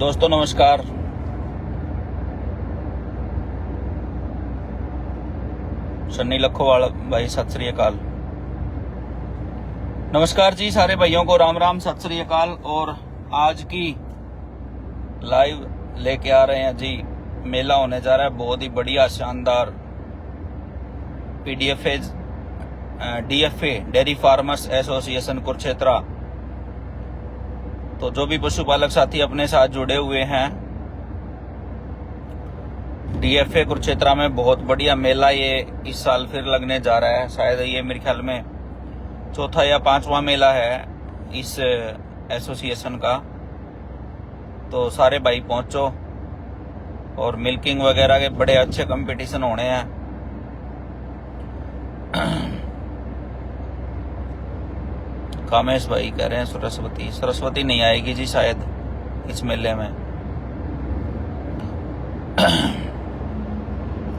दोस्तों नमस्कार। सन्नी लखोवाल भाई सत श्री अकाल। नमस्कार जी, सारे भाइयों को राम राम सत श्री अकाल। और आज की लाइव लेके आ रहे हैं जी, मेला होने जा रहा है बहुत ही बढ़िया शानदार। DFA dairy farmers association Kurukshetra. तो जो भी पशुपालक साथी अपने साथ जुड़े हुए हैं, डीएफए कुरुक्षेत्र में बहुत बढ़िया मेला ये इस साल फिर लगने जा रहा है। शायद ये मेरे ख्याल में चौथा या पांचवा मेला है इस एसोसिएशन का। तो सारे भाई पहुंचो और मिल्किंग वगैरह के बड़े अच्छे कंपटीशन होने हैं। कामेश भाई कह रहे हैं सरस्वती नहीं आएगी जी शायद इस मेले में।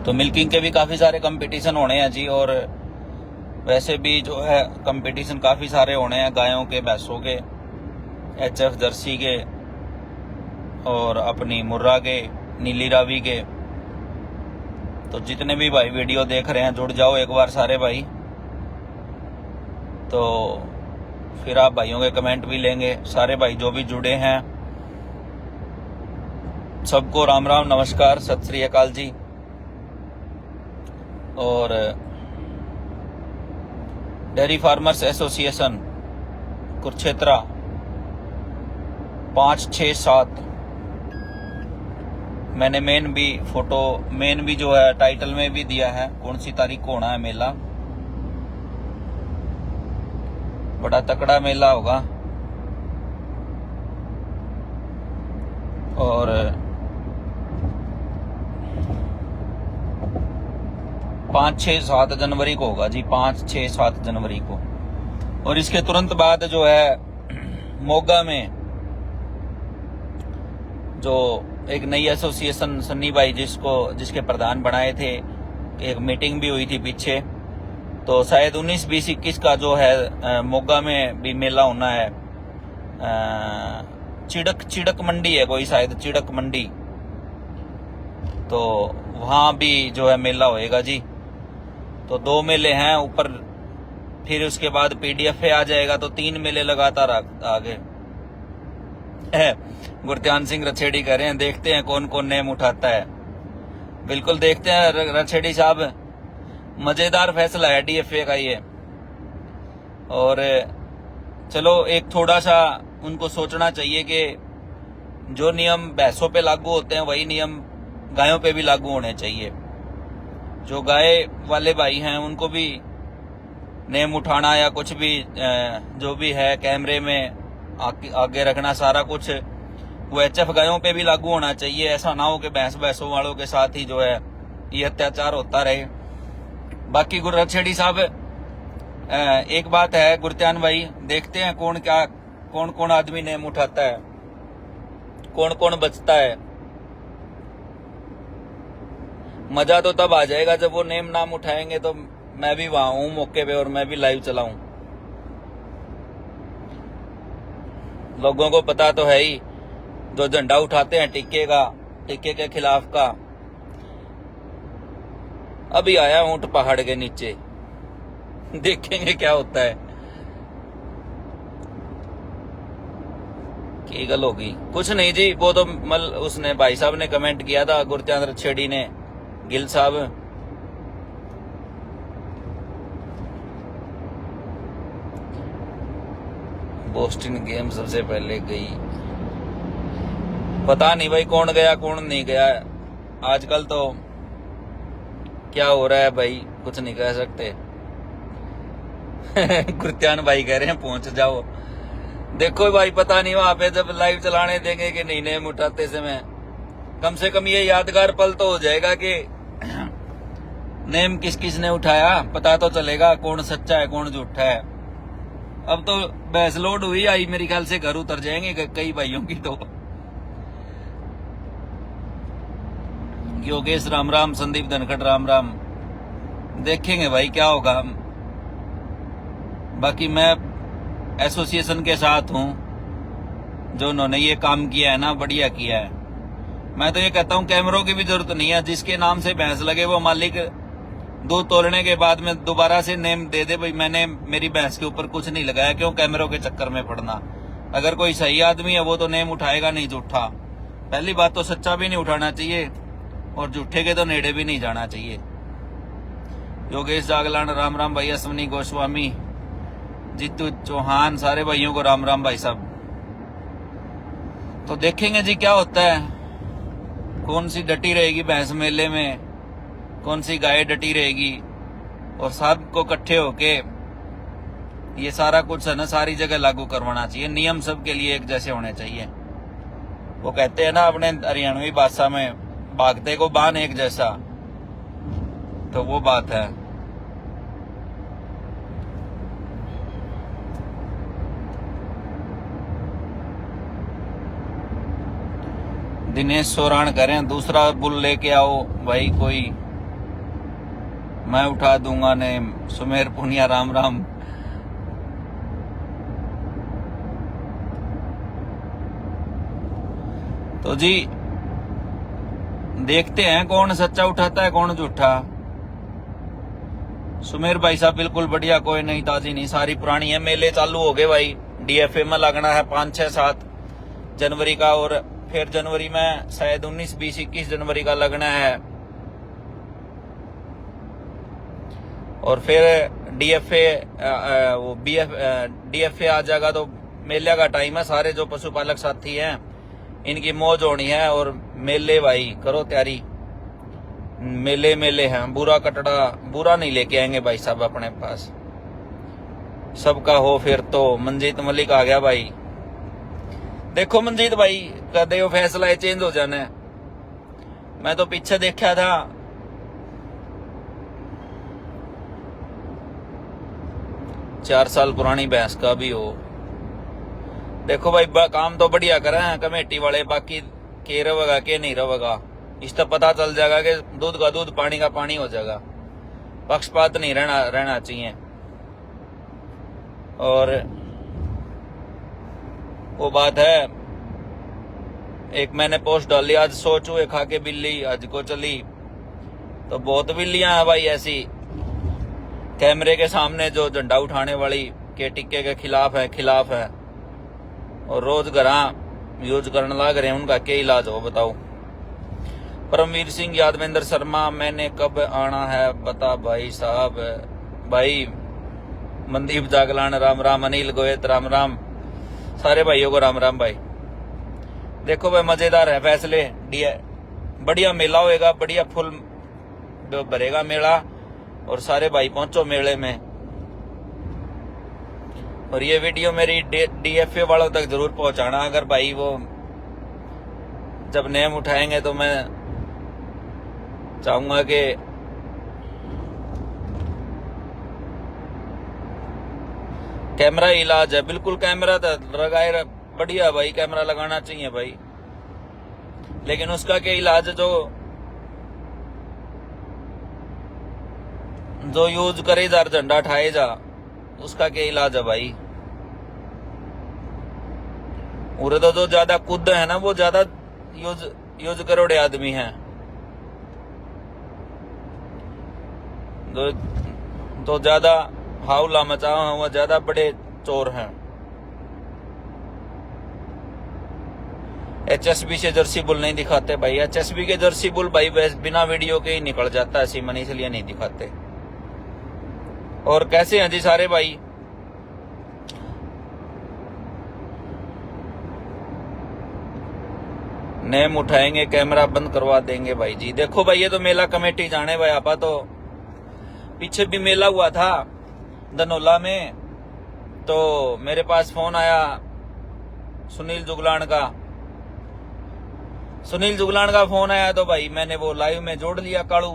तो मिल्किंग के भी काफी सारे कंपटीशन होने हैं जी। और वैसे भी जो है कंपटीशन काफी सारे होने हैं, गायों के, भैंसों के, एचएफ जर्सी के और अपनी मुर्रा के, नीली रावी के। तो जितने भी भाई वीडियो देख रहे हैं जुड़ जाओ एक बार सारे भाई। तो फिर आप भाइयों के कमेंट भी लेंगे। सारे भाई जो भी जुड़े हैं सबको राम राम नमस्कार सत श्री अकाल जी। और डेयरी फार्मर्स एसोसिएशन कुरुक्षेत्र 5, 6, 7 मैंने मेन भी जो है टाइटल में भी दिया है कौन सी तारीख को होना है मेला। बड़ा तकड़ा मेला होगा। और 5, 6, 7 जनवरी को होगा जी, 5, 6, 7 जनवरी को। और इसके तुरंत बाद जो है मोगा में जो एक नई एसोसिएशन सन्नी भाई जिसके प्रधान बनाए थे, एक मीटिंग भी हुई थी पीछे। तो शायद 19, 20, 21 का जो है मोगा में भी मेला होना है। चिड़क मंडी है कोई, शायद चिड़क मंडी। तो वहां भी जो है मेला होएगा जी। तो 2 मेले हैं ऊपर, फिर उसके बाद पीडीएफ आ जाएगा। तो 3 मेले लगातार आगे। गुरत्यान सिंह रछेड़ी कह रहे हैं देखते हैं कौन कौन नेम उठाता है। बिल्कुल देखते हैं रछेड़ी साहब, मजेदार फैसला है डीएफए का ये। और चलो एक थोड़ा सा उनको सोचना चाहिए कि जो नियम भैंसों पे लागू होते हैं वही नियम गायों पे भी लागू होने चाहिए। जो गाय वाले भाई हैं उनको भी नेम उठाना या कुछ भी जो भी है कैमरे में आगे रखना, सारा कुछ वो एचएफ गायों पे भी लागू होना चाहिए। ऐसा ना हो कि भैंसों वालों के साथ ही जो है ये अत्याचार होता रहे। बाकी रछेड़ी साहब एक बात है गुरत्यान भाई, देखते हैं कौन कौन आदमी नेम उठाता है, कौन कौन बचता है। मजा तो तब आ जाएगा जब वो नेम नाम उठाएंगे। तो मैं भी वहां हूं मौके पे और मैं भी लाइव चलाऊं। लोगों को पता तो है ही, जो झंडा उठाते हैं टिक्के के खिलाफ का। अभी आया ऊंट पहाड़ के नीचे, देखेंगे क्या होता है। की गल होगी कुछ नहीं जी। वो तो उसने भाई साहब ने कमेंट किया था, गुरचंद रछेड़ी ने, गिल साहब। बोस्टन गेम सबसे पहले गई। पता नहीं भाई कौन गया कौन नहीं गया। आजकल तो क्या हो रहा है भाई कुछ नहीं कह सकते। गुरत्यान भाई कह रहे हैं पहुंच जाओ। देखो भाई पता नहीं वहां पे जब लाइव चलाने देंगे कि नहीं नेम उठाते समय, कम से कम ये यादगार पल तो हो जाएगा कि नेम किस किस ने उठाया, पता तो चलेगा कौन सच्चा है कौन झूठा है। अब तो बहस लोड हुई आई, मेरे ख्याल से घर उतर जाएंगे कई भाइयों की। तो योगेश राम राम, संदीप धनखड़ राम राम। देखेंगे भाई क्या होगा। बाकी मैं एसोसिएशन के साथ हूं, जो उन्होंने ये काम किया है ना, बढ़िया किया है। मैं तो ये कहता हूँ कैमरों की भी जरूरत नहीं है, जिसके नाम से भैंस लगे वो मालिक दूध तोड़ने के बाद में दोबारा से नेम दे दे, भाई मैंने मेरी भैंस के ऊपर कुछ नहीं लगाया, क्यों कैमरों के चक्कर में पड़ना। अगर कोई सही आदमी है वो तो नेम उठाएगा नहीं झूठा। पहली बात तो सच्चा भी नहीं उठाना चाहिए और झूठे के तो नेड़े भी नहीं जाना चाहिए। योगेश जागलान राम राम भाई, अश्विनी गोस्वामी, जीतू चौहान, सारे भाइयों को राम राम भाई साहब। तो देखेंगे जी क्या होता है, कौन सी डटी रहेगी भैंस मेले में, कौन सी गाय डटी रहेगी, और सबको इकट्ठे होके ये सारा कुछ है ना सारी जगह लागू करवाना चाहिए। नियम सबके लिए एक जैसे होने चाहिए। वो कहते हैं ना अपने हरियाणवी भाषा में, भागते को बान एक जैसा, तो वो बात है। दिनेश सोराण करें दूसरा बुल लेके आओ भाई कोई, मैं उठा दूंगा नेम। सुमेर पुनिया राम राम। तो जी देखते हैं कौन सच्चा उठाता है कौन झूठा। सुमेर भाई साहब बिल्कुल बढ़िया, कोई नहीं ताजी नहीं, सारी पुरानी है। मेले चालू हो गए भाई, डीएफए में लगना है 5, 6, 7 जनवरी का, और फिर जनवरी में शायद 19, 20, 21 जनवरी का लगना है। और फिर डीएफए वो डीएफए आ जाएगा तो मेले का टाइम है। सारे जो पशुपालक साथी हैं इनकी मौज होनी है। और मेले भाई करो तैयारी, मेले मेले हैं। बुरा कटड़ा बुरा नहीं लेके आएंगे भाई साहब अपने पास, सबका हो फिर तो। मंजीत मलिक आ गया भाई। देखो मंजीत भाई कदे वो फैसला है चेंज हो जाना है। मैं तो पीछे देखा था, चार साल पुरानी भैंस का भी हो। देखो भाई काम तो बढ़िया करे हैं कमेटी वाले, बाकी के रहेगा के नहीं रहेगा इस तो पता चल जाएगा कि दूध का दूध पानी का पानी हो जाएगा। पक्षपात नहीं रहना चाहिए। और वो बात है, एक मैंने पोस्ट डाली आज, 100 चूहे खा के बिल्ली आज को चली। तो बहुत बिल्लियां हैं भाई ऐसी कैमरे के सामने जो झंडा उठाने वाली के टिक्के के खिलाफ है और रोज घरा यूज करने लग रहे हैं। उनका क्या इलाज हो बताओ। परमवीर सिंह, यादवेंद्र शर्मा, मैंने कब आना है बता भाई साहब। भाई मनदीप जागलान राम राम, अनिल गोयत राम राम, सारे भाइयों को राम राम भाई। देखो भाई मजेदार है फैसले, बढ़िया मेला होएगा, बढ़िया फुल भरेगा मेला, और सारे भाई पहुंचो मेले में। और ये वीडियो मेरी डीएफए वालों तक जरूर पहुंचाना। अगर भाई वो जब नेम उठाएंगे तो मैं चाहूंगा कि कैमरा इलाज है, बिल्कुल कैमरा तो लगाए बढ़िया भाई, कैमरा लगाना चाहिए भाई। लेकिन उसका क्या इलाज, जो यूज करे जा झंडा उठाए जा, उसका क्या इलाज है भाई। उरे तो जो ज्यादा कुद है ना वो ज्यादा यूज करोड़े आदमी हैं, तो ज्यादा हाउला मचाओ हैं, वो ज्यादा बड़े चोर हैं। एचएसबी से जर्सी बुल नहीं दिखाते भाई, एचएसबी के जर्सी बुल भाई बिना वीडियो के ही निकल जाता है सीमन, इसलिए नहीं दिखाते। और कैसे हैं जी सारे भाई। नेम उठाएंगे कैमरा बंद करवा देंगे भाई जी। देखो भाई ये तो मेला कमेटी जाने भाई, आपा तो पीछे भी मेला हुआ था धनौला में, तो मेरे पास फोन आया सुनील जुगलान का फोन आया, तो भाई मैंने वो लाइव में जोड़ लिया कालू।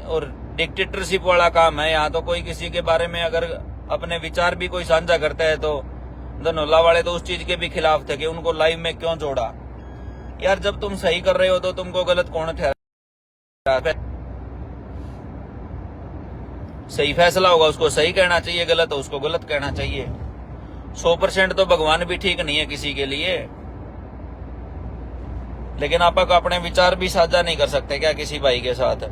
और डिक्टेटरशिप वाला काम है यहाँ तो, कोई किसी के बारे में अगर अपने विचार भी कोई साझा करता है तो धनौला वाले तो उस चीज के भी खिलाफ थे कि उनको लाइव में क्यों जोड़ा। यार जब तुम सही कर रहे हो तो तुमको गलत कौन ठहरा। सही फैसला होगा उसको सही कहना चाहिए, गलत हो उसको गलत कहना चाहिए। 100% तो भगवान भी ठीक नहीं है किसी के लिए, लेकिन आप अपने विचार भी साझा नहीं कर सकते क्या किसी भाई के साथ?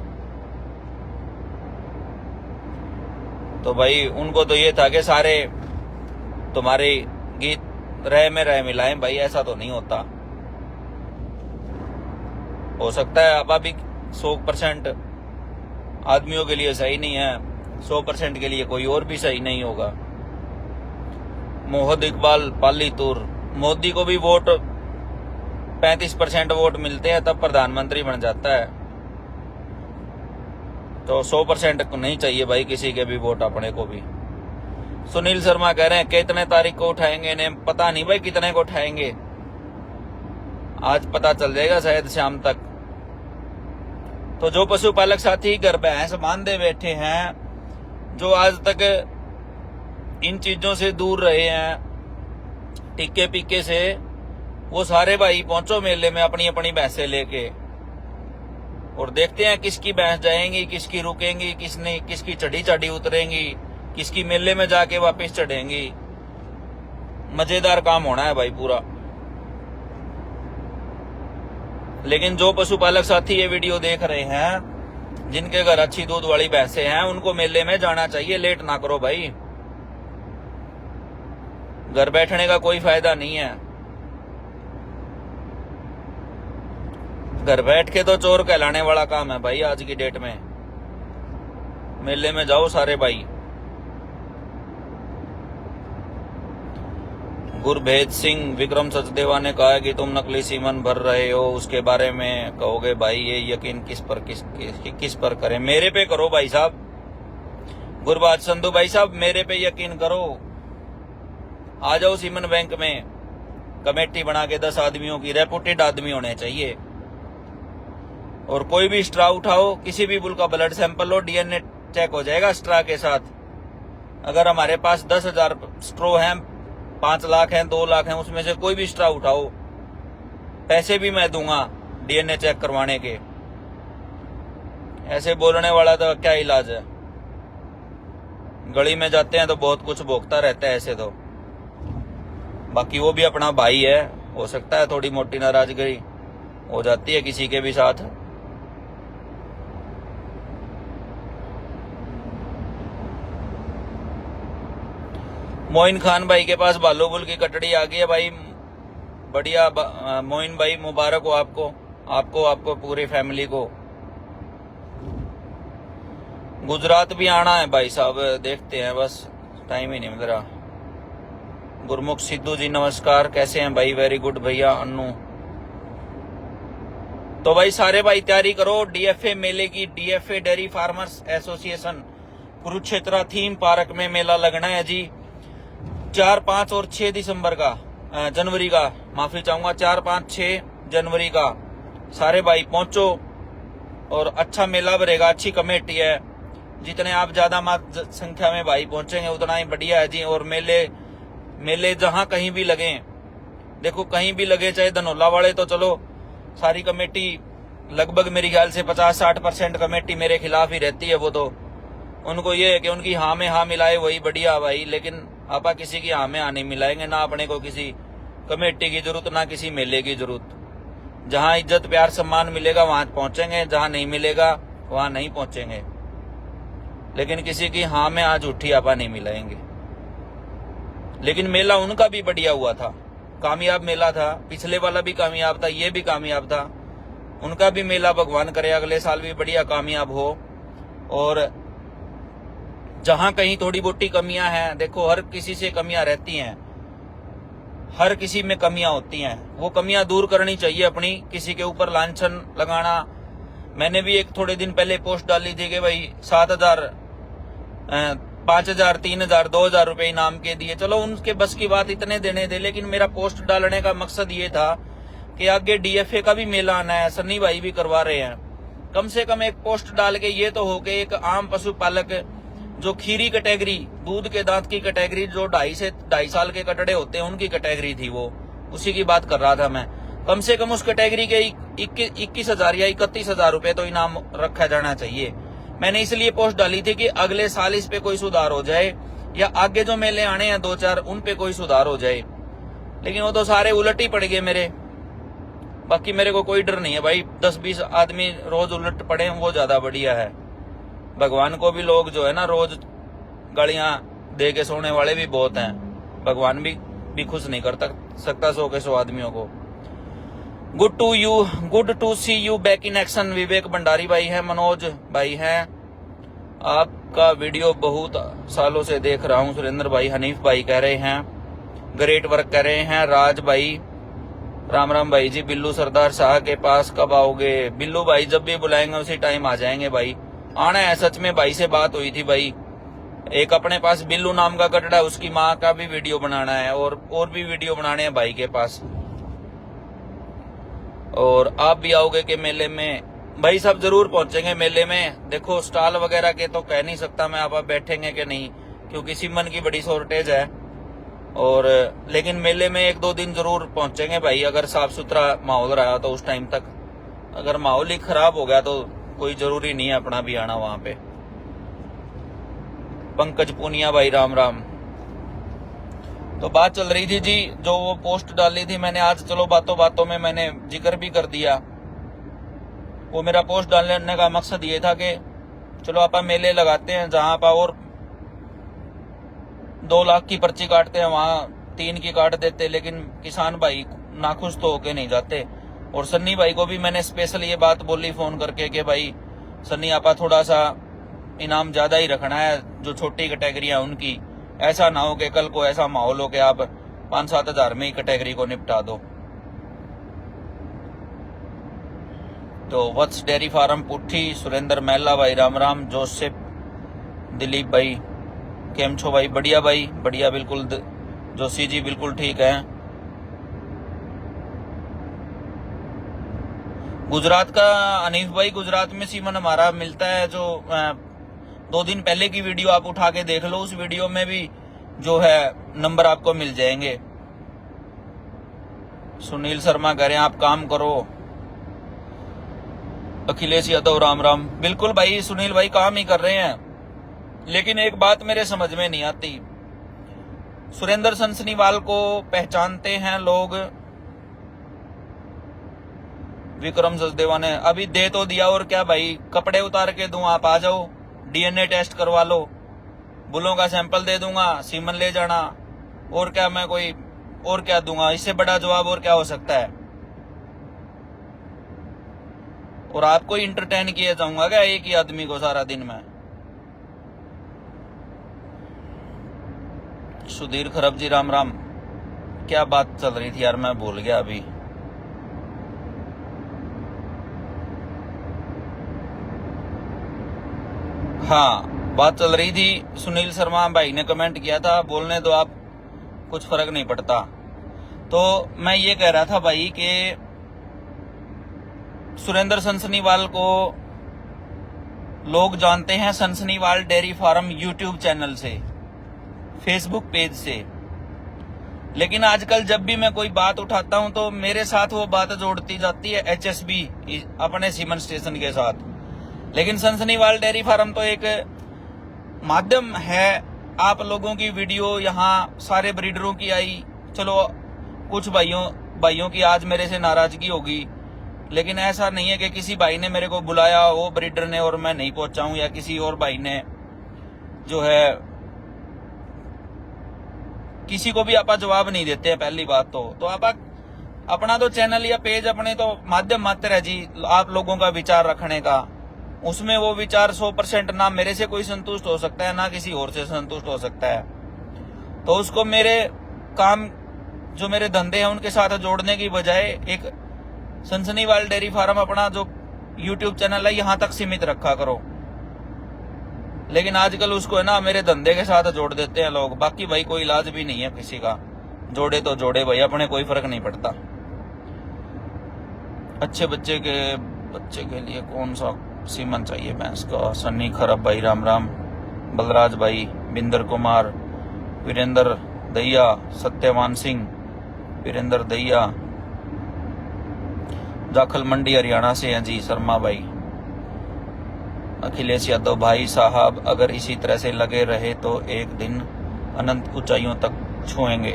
तो भाई उनको तो ये था कि सारे तुम्हारे गीत रह में रह मिलाएं। भाई ऐसा तो नहीं होता। हो सकता है अब अभी 100% आदमियों के लिए सही नहीं है, 100% के लिए कोई और भी सही नहीं होगा। मोहम्मद इकबाल पालीतुर, मोदी को भी वोट 35% वोट मिलते हैं तब प्रधानमंत्री बन जाता है, तो 100% नहीं चाहिए भाई किसी के भी वोट अपने को भी। सुनील शर्मा कह रहे हैं कितने तारीख को उठाएंगे ने? पता नहीं भाई कितने को उठाएंगे, आज पता चल जाएगा शायद शाम तक। तो जो पशुपालक साथी घर भैंस बांधे बैठे हैं, जो आज तक इन चीजों से दूर रहे हैं टिक्के पिक्के से, वो सारे भाई पहुंचो मेले में अपनी अपनी भैंसें लेके, और देखते हैं किसकी भैंस जाएंगी, किसकी रुकेंगी, किसकी चढ़ी चढ़ी उतरेंगी, किसकी मेले में जाके वापस चढ़ेंगी। मजेदार काम होना है भाई पूरा। लेकिन जो पशुपालक साथी ये वीडियो देख रहे हैं, जिनके घर अच्छी दूध वाली भैंसें हैं, उनको मेले में जाना चाहिए। लेट ना करो भाई, घर बैठने का कोई फायदा नहीं है। घर बैठ के तो चोर कहलाने वाला काम है भाई आज की डेट में। मेले में जाओ सारे भाई। गुरभेद सिंह, विक्रम सचदेवा ने कहा कि तुम नकली सीमन भर रहे हो, उसके बारे में कहोगे भाई? ये यकीन किस पर करें? मेरे पे करो भाई साहब। गुरबाज संधू भाई साहब, मेरे पे यकीन करो। आ जाओ सीमन बैंक में, कमेटी बना के 10 आदमियों की, रेपुटेड आदमी होने चाहिए, और कोई भी स्ट्रा उठाओ, किसी भी बुल का ब्लड सैंपल लो, डीएनए चेक हो जाएगा स्ट्रा के साथ। अगर हमारे पास 10,000 स्ट्रो हैं, 5 लाख हैं, 2 लाख हैं, उसमें से कोई भी स्ट्रा उठाओ, पैसे भी मैं दूंगा डीएनए चेक करवाने के। ऐसे बोलने वाला तो क्या इलाज है? गली में जाते हैं तो बहुत कुछ भोगता रहता है ऐसे तो। बाकी वो भी अपना भाई है, हो सकता है थोड़ी मोटी नाराजगी हो जाती है किसी के भी साथ। मोइन खान भाई के पास भालू बुल की कटड़ी आ गई है भाई, बढ़िया। मोइन भाई मुबारक हो आपको पूरी फैमिली को। गुजरात भी आना है भाई साहब, देखते हैं, बस टाइम ही नहीं मिल रहा। गुरमुख सिद्धू जी नमस्कार, कैसे हैं भाई? वेरी गुड भैया अन्नू। तो भाई सारे भाई तैयारी करो डीएफए मेले की। DFA dairy farmers association Kurukshetra theme park में मेला लगना है जी, 4, 5 और 6 दिसंबर का, जनवरी का, माफी चाहूंगा, 4, 5, 6 जनवरी का। सारे भाई पहुंचो और अच्छा मेला भरेगा, अच्छी कमेटी है। जितने आप ज्यादा संख्या में भाई पहुंचेंगे उतना ही बढ़िया है जी। और मेले जहां कहीं भी लगे, देखो कहीं भी लगे, चाहे धनौला वाले, तो चलो सारी कमेटी लगभग मेरे ख्याल से 50-60% कमेटी मेरे खिलाफ ही रहती है। वो तो उनको ये है कि उनकी हाँ में हाँ मिलाए वही बढ़िया भाई, लेकिन आपा किसी की हाँ में हाँ नहीं मिलाएंगे। ना अपने को किसी कमेटी की जरूरत, ना किसी मेले की जरूरत। जहां इज्जत प्यार सम्मान मिलेगा वहां पहुंचेंगे, जहां नहीं मिलेगा वहां नहीं पहुंचेंगे। लेकिन किसी की हाँ में हाँ झूठी आपा नहीं मिलाएंगे। लेकिन मेला उनका भी बढ़िया हुआ था, कामयाब मेला था। पिछले वाला भी कामयाब था, ये भी कामयाब था। उनका भी मेला भगवान करे अगले साल भी बढ़िया कामयाब हो। और जहां कहीं थोड़ी बोटी कमियां हैं, देखो हर किसी से कमियां रहती हैं, हर किसी में कमियां होती हैं, वो कमियां दूर करनी चाहिए अपनी। किसी के ऊपर लांछन लगाना, मैंने भी एक थोड़े दिन पहले पोस्ट डाली थी कि भाई 7,000, 5,000, 3,000, 2,000 रुपए इनाम के दिए। चलो उनके बस की बात इतने देने थे, लेकिन मेरा पोस्ट डालने का मकसद ये था कि आगे डीएफए का भी मेला आना है, सन्नी भाई भी करवा रहे हैं। कम से कम एक पोस्ट डाल के ये तो हो गए, एक आम पशुपालक जो खीरी कैटेगरी, दूध के दांत की कैटेगरी, जो 2.5 से 2.5 साल के कटड़े होते हैं उनकी कैटेगरी थी, वो उसी की बात कर रहा था मैं। कम से कम उस कैटेगरी के 21,000 या 31,000 रुपए तो इनाम रखा जाना चाहिए। मैंने इसलिए पोस्ट डाली थी कि अगले साल इस पे कोई सुधार हो जाए, या आगे जो मेले आने हैं 2-4 उन पे कोई सुधार हो जाए, लेकिन वो तो सारे उलट ही पड़ गए मेरे। बाकी मेरे को कोई डर नहीं है भाई, 10-20 आदमी रोज उलट पड़े वो ज्यादा बढ़िया है। भगवान को भी लोग जो है ना रोज गालियां दे के सोने वाले भी बहुत हैं, भगवान भी खुश नहीं कर सकता 100 के 100 आदमियों को। Good to see you back in action. Vivek Bhandari भाई है, मनोज भाई है, आपका वीडियो बहुत सालों से देख रहा हूं। सुरेंद्र भाई, हनीफ भाई कह रहे हैं ग्रेट वर्क कर रहे हैं। राज भाई, राम राम भाई जी। बिल्लू सरदार शाह के पास कब आओगे? बिल्लू भाई जब भी बुलाएंगे उसी टाइम आ जाएंगे भाई। आना है, सच में भाई से बात हुई थी भाई। एक अपने पास बिल्लू नाम का कटड़ा है, उसकी माँ का भी वीडियो बनाना है और भी वीडियो बनाने हैं भाई के पास। और आप भी आओगे के मेले में? भाई सब जरूर पहुंचेंगे मेले में। देखो स्टॉल वगैरह के तो कह नहीं सकता मैं, आप बैठेंगे कि नहीं, क्योंकि सीमन की बड़ी शॉर्टेज है। और लेकिन मेले में 1-2 दिन जरूर पहुंचेंगे भाई, अगर साफ सुथरा माहौल रहा तो उस टाइम तक। अगर माहौल ही खराब हो गया तो कोई जरूरी नहीं है अपना भी आना वहां पे। पंकज पूनिया भाई, राम राम। तो बात चल रही थी जी, जो वो पोस्ट डाली थी मैंने आज, चलो बातों बातों में मैंने जिक्र भी कर दिया। वो मेरा पोस्ट डालने का मकसद ये था कि चलो आप मेले लगाते हैं जहां आप और 2 लाख की पर्ची काटते हैं वहां 3 की काट देते, लेकिन किसान भाई नाखुश तो होके नहीं जाते। और सन्नी भाई को भी मैंने स्पेशल ये बात बोली फोन करके कि भाई सन्नी आपा थोड़ा सा इनाम ज्यादा ही रखना है, जो छोटी कैटेगरियां उनकी। ऐसा ना हो कि कल को ऐसा माहौल हो कि आप 5-7 हजार में ही कैटेगरी को निपटा दो। तो वत्स डेयरी फार्म पुट्ठी, सुरेंद्र महला भाई, राम राम। जोसेफ दिलीप भाई, केम छो भाई? बढ़िया भाई, बढ़िया बिल्कुल। जोशी जी बिल्कुल ठीक है। गुजरात का अनीफ भाई, गुजरात में सीमन हमारा मिलता है। जो 2 दिन पहले की वीडियो आप उठा के देख लो, उस वीडियो में भी जो है नंबर आपको मिल जाएंगे। सुनील शर्मा कह रहे हैं आप काम करो। अखिलेश यादव, राम राम। बिल्कुल भाई सुनील भाई काम ही कर रहे हैं, लेकिन एक बात मेरे समझ में नहीं आती। सुरेंद्र सनसनीवाल को पहचानते हैं लोग। विक्रम सचदेवा ने अभी दे तो दिया, और क्या भाई कपड़े उतार के दूं, आप आ जाओ, डीएनए टेस्ट करवा लो, बुलों का सैंपल दे दूंगा, सीमन ले जाना। और क्या मैं कोई और क्या दूंगा? इससे बड़ा जवाब और क्या हो सकता है? और आपको इंटरटेन किया जाऊंगा क्या एक ही आदमी को सारा दिन में? सुधीर खरब जी, राम राम। क्या बात चल रही थी यार, मैं भूल गया अभी। हाँ, बात चल रही थी, सुनील शर्मा भाई ने कमेंट किया था, बोलने दो आप, कुछ फर्क नहीं पड़ता। तो मैं ये कह रहा था भाई कि सुरेंद्र सनसनीवाल को लोग जानते हैं Sansanwal dairy farm YouTube channel से, फेसबुक पेज से। लेकिन आजकल जब भी मैं कोई बात उठाता हूं तो मेरे साथ वो बात जोड़ती जाती है एचएसबी अपने सीमन स्टेशन के साथ। लेकिन सनसनीवाल डेयरी फार्म तो एक माध्यम है। आप लोगों की वीडियो यहाँ सारे ब्रीडरों की आई, चलो कुछ भाइयों की आज मेरे से नाराजगी होगी, लेकिन ऐसा नहीं है कि किसी भाई ने मेरे को बुलाया वो ब्रीडर ने और मैं नहीं पहुंचा हूं, या किसी और भाई ने जो है, किसी को भी आप जवाब नहीं देते हैं पहली बात तो आप अपना तो चैनल या पेज अपने तो माध्यम मात्र है जी आप लोगों का विचार रखने का। उसमें वो विचार 100% ना मेरे से कोई संतुष्ट हो सकता है, ना किसी और से संतुष्ट हो सकता है। तो उसको मेरे काम जो मेरे धंधे हैं उनके साथ जोड़ने की बजाय एक सनसनीवाल डेयरी फार्म अपना जो यूट्यूब चैनल है यहाँ तक सीमित रखा करो। लेकिन आजकल उसको है ना मेरे धंधे के साथ जोड़ देते हैं लोग। बाकी भाई कोई इलाज भी नहीं है किसी का, जोड़े तो जोड़े भाई, अपने कोई फर्क नहीं पड़ता। अच्छे बच्चे के लिए कौन सा सीमन चाहिए भैंस का? सन्नी खरब भाई, राम राम। बलराज भाई, बिंदर कुमार, वीरेंद्र दैया, सत्यवान सिंह, वीरेंद्र दैया, जाखल मंडी हरियाणा से हैं जी शर्मा भाई। अखिलेश यादव भाई साहब, अगर इसी तरह से लगे रहे तो एक दिन अनंत ऊंचाइयों तक छुएंगे।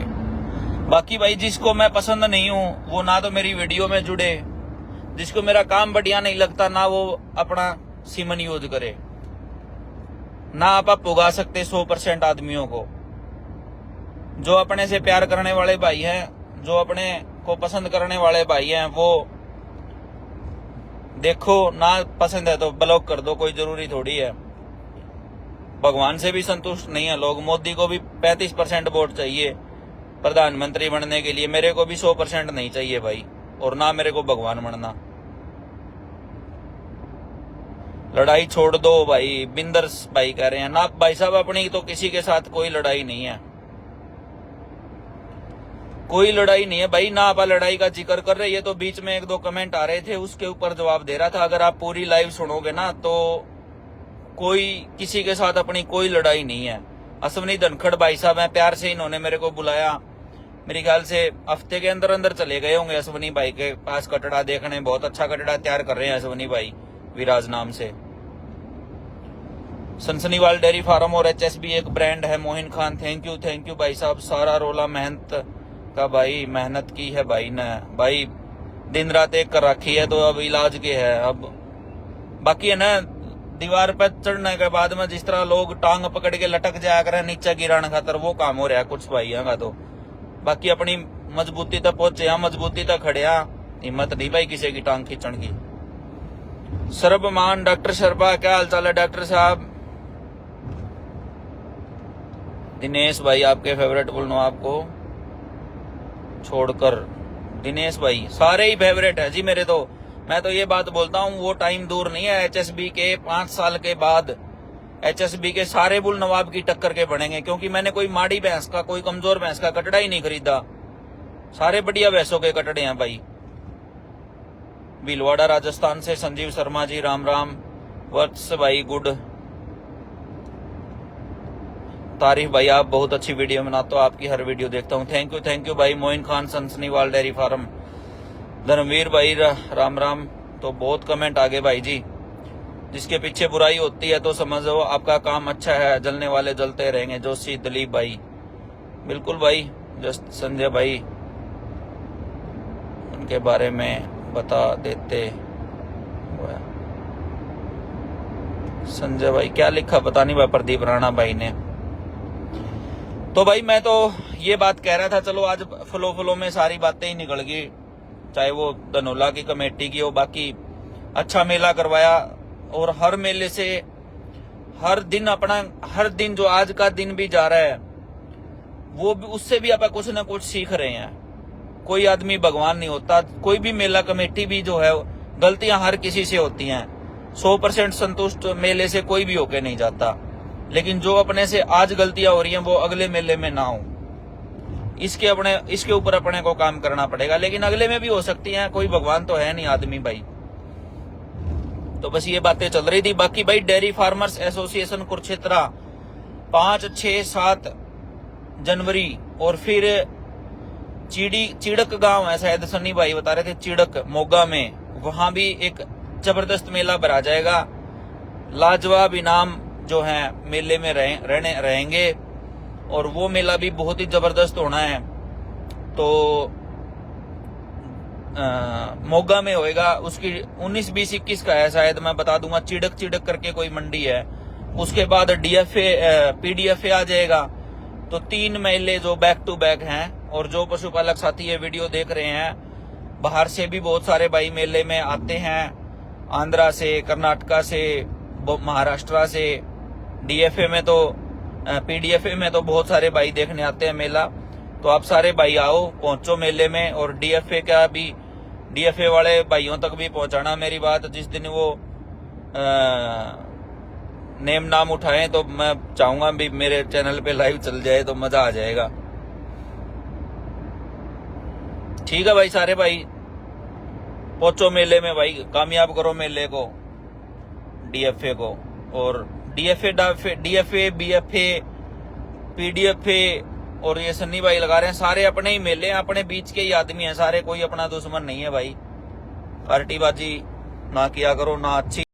बाकी भाई जिसको मैं पसंद नहीं हूं वो ना तो मेरी वीडियो में जुड़े, जिसको मेरा काम बढ़िया नहीं लगता ना वो अपना सीमन यूज करे। ना आप पुगा सकते 100% आदमियों को। जो अपने से प्यार करने वाले भाई हैं, जो अपने को पसंद करने वाले भाई हैं, वो देखो, ना पसंद है तो ब्लॉक कर दो, कोई जरूरी थोड़ी है। भगवान से भी संतुष्ट नहीं है लोग। मोदी को भी 35% वोट चाहिए प्रधानमंत्री बनने के लिए, मेरे को भी 100% नहीं चाहिए भाई, और ना मेरे को भगवान बनना। लड़ाई छोड़ दो भाई, बिंदर भाई कह रहे हैं ना भाई साहब, अपनी तो किसी के साथ कोई लड़ाई नहीं है, कोई लड़ाई नहीं है भाई। ना आप लड़ाई का जिक्र कर रहे, ये तो बीच में 1-2 कमेंट आ रहे थे, उसके ऊपर जवाब दे रहा था। अगर आप पूरी लाइव सुनोगे ना तो कोई किसी के साथ अपनी कोई लड़ाई नहीं है। अश्विनी धनखड़ भाई साहब हैं, प्यार से इन्होंने मेरे को बुलाया, मेरे ख्याल से हफ्ते के अंदर अंदर चले गए होंगे अश्विनी भाई के पास कटड़ा देखने। बहुत अच्छा कटड़ा तैयार कर रहे हैं अश्विनी भाई, विराज नाम से। सनसनीवाल डेयरी फार्म और HSB एक ब्रांड है। मोहिन खान थैंक यू भाई साहब। सारा रोला मेहनत का भाई, मेहनत की है भाई ने, भाई दिन रात एक कर रखी है, तो अब इलाज के है। अब बाकी है ना, दीवार पर चढ़ने के बाद में जिस तरह लोग टांग पकड़ के लटक जाया करे नीचे गिराने खातर, वो काम हो रहा है कुछ भाइयों का। तो बाकी अपनी मजबूती तक पहुंचे, मजबूती तक खड़े, हिम्मत नहीं भाई किसी की टांग खींचने की। सर्वमान डॉक्टर शर्मा, क्या हाल चाल है डॉक्टर साहब? दिनेश भाई आपके फेवरेट बोलना आपको छोड़कर, दिनेश भाई सारे ही फेवरेट है जी मेरे। तो मैं तो ये बात बोलता हूँ, वो टाइम दूर नहीं है, HSB के 5 साल के बाद HSB के सारे बुल नवाब की टक्कर के बनेंगे। क्योंकि मैंने कोई माड़ी भैंस का, कोई कमजोर भैंस का कटड़ा ही नहीं खरीदा, सारे बढ़िया भैंसों के कटड़े हैं भाई। भीलवाड़ा राजस्थान से संजीव शर्मा जी, राम राम। वत्स भाई गुड, तारीफ भाई आप बहुत अच्छी वीडियो बनाते हो, आपकी हर वीडियो देखता हूँ। थैंक यू भाई। मोइन खान सनसनीवाल डेयरी फार्म, धर्मवीर भाई राम राम। तो बहुत कमेंट आ गए भाई जी। जिसके पीछे बुराई होती है तो समझो आपका काम अच्छा है, जलने वाले जलते रहेंगे। जोशी दिलीप भाई, बिल्कुल भाई। जस्ट संजय भाई, उनके बारे में बता देते। संजय भाई क्या लिखा पता नहीं भाई, प्रदीप राणा भाई ने। तो भाई मैं तो ये बात कह रहा था, चलो आज फ्लो में सारी बातें ही निकल गई, चाहे वो धनोला की कमेटी की हो। बाकी अच्छा मेला करवाया, और हर मेले से हर दिन जो आज का दिन भी जा रहा है, वो भी उससे भी आप कुछ ना कुछ सीख रहे हैं। कोई आदमी भगवान नहीं होता, कोई भी मेला कमेटी भी जो है, गलतियां हर किसी से होती हैं। 100% संतुष्ट मेले से कोई भी होके नहीं जाता, लेकिन जो अपने से आज गलतियां हो रही हैं वो अगले मेले में ना हो, इसके ऊपर अपने को काम करना पड़ेगा। लेकिन अगले में भी हो सकती हैं, कोई भगवान तो है नहीं आदमी भाई। तो बस ये बातें चल रही थी। बाकी भाई डेयरी फार्मर्स एसोसिएशन कुरुक्षेत्र 5, 6, 7 जनवरी, और फिर चिड़क गांव है शायद, सन्नी भाई बता रहे थे, चिड़क मोगा में, वहां भी एक जबरदस्त मेला भरा जाएगा। लाजवाब इनाम जो है मेले में रहेंगे, और वो मेला भी बहुत ही जबरदस्त होना है। तो मोगा में होएगा, उसकी 19, 20, 21 का है शायद, मैं बता दूंगा। चिड़क करके कोई मंडी है, उसके बाद PDFA आ जाएगा। तो 3 मेले जो बैक टू बैक हैं। और जो पशुपालक साथी ये वीडियो देख रहे हैं, बाहर से भी बहुत सारे भाई मेले में आते हैं, आंध्रा से, कर्नाटका से, महाराष्ट्र से। DFA में तो PDFA में तो बहुत सारे भाई देखने आते हैं मेला। तो आप सारे भाई आओ, पहुंचो मेले में। और DFA वाले भाइयों तक भी पहुंचाना मेरी बात। जिस दिन वो नाम उठाएं तो मैं चाहूंगा भी मेरे चैनल पे लाइव चल जाए, तो मजा आ जाएगा। ठीक है भाई, सारे भाई पहुंचो मेले में भाई, कामयाब करो मेले को, DFA को। और DFA, BFA, PDFA और ये सन्नी भाई लगा रहे हैं, सारे अपने ही मेले हैं, अपने बीच के ही आदमी हैं सारे, कोई अपना दुश्मन नहीं है भाई। पार्टीबाजी ना किया करो, ना अच्छी